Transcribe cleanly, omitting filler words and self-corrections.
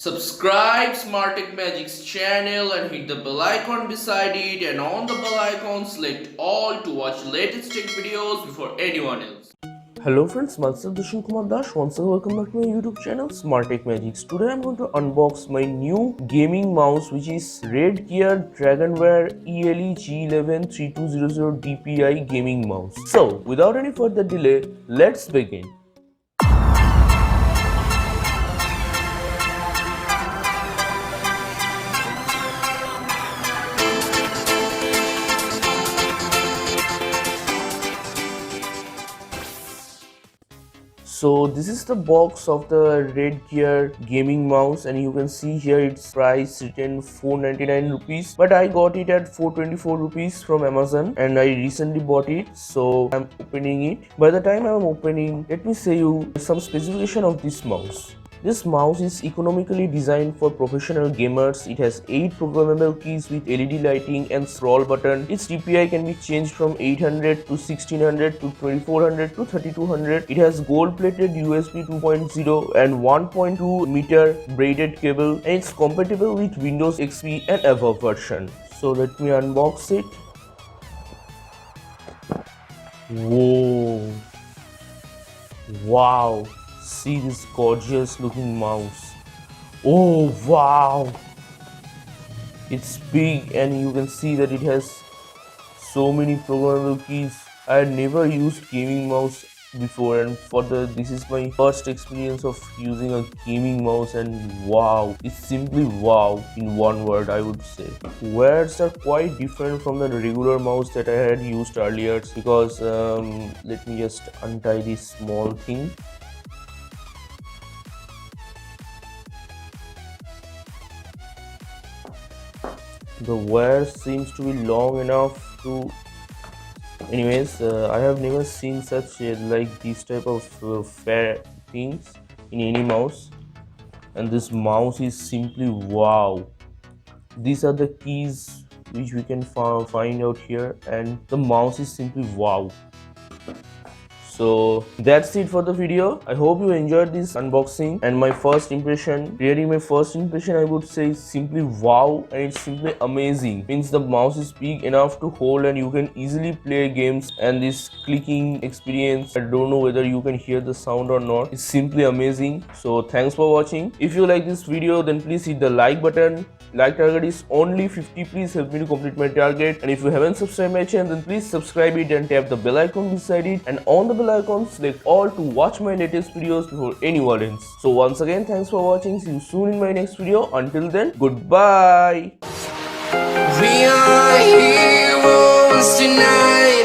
Subscribe Smart Tech Magic's channel and hit the bell icon beside it, and on the bell icon select all to watch latest tech videos before anyone else. Hello friends, myself Dushan Kumar Das. Once again welcome back to my YouTube channel Smart Tech Magics. Today I'm going to unbox my new gaming mouse, which is Gear Dragonwar ELE-G11 3200 DPI Gaming Mouse. So without any further delay, let's begin. So this is the box of the Gear Gaming Mouse, and you can see here its price written 499 rupees, but I got it at 424 rupees from Amazon and I recently bought it, so I'm opening it. By the time I'm opening, let me say you some specification of this mouse. This mouse is economically designed for professional gamers. It has 8 programmable keys with LED lighting and scroll button. Its DPI can be changed from 800 to 1600 to 2400 to 3200. It has gold-plated USB 2.0 and 1.2 meter braided cable, and it's compatible with Windows XP and above version. So let me unbox it. Whoa! Wow! See this gorgeous looking mouse. Oh wow, it's big and you can see that it has so many programmable keys. I had never used gaming mouse before, and this is my first experience of using a gaming mouse, and wow, it's simply wow in one word, I would say. Words are quite different from the regular mouse that I had used earlier, because let me just untie this small thing. The wire seems to be long enough to. Anyways, I have never seen such like these type of fair things in any mouse, and this mouse is simply wow. These are the keys which we can find out here, and the mouse is simply wow. So that's it for the video. I hope you enjoyed this unboxing, and my first impression, really my first impression, I would say is simply wow, and it's simply amazing. Means the mouse is big enough to hold and you can easily play games, and this clicking experience, I don't know whether you can hear the sound or not, it's simply amazing. So thanks for watching. If you like this video, then please hit the like button. Like target is only 50. Please help me to complete my target, and if you haven't subscribed my channel, then please subscribe it and tap the bell icon beside it, and on the bell icon select all to watch my latest videos before anyone else. So once again, thanks for watching. See you soon in my next video. Until then, goodbye. We are heroes tonight.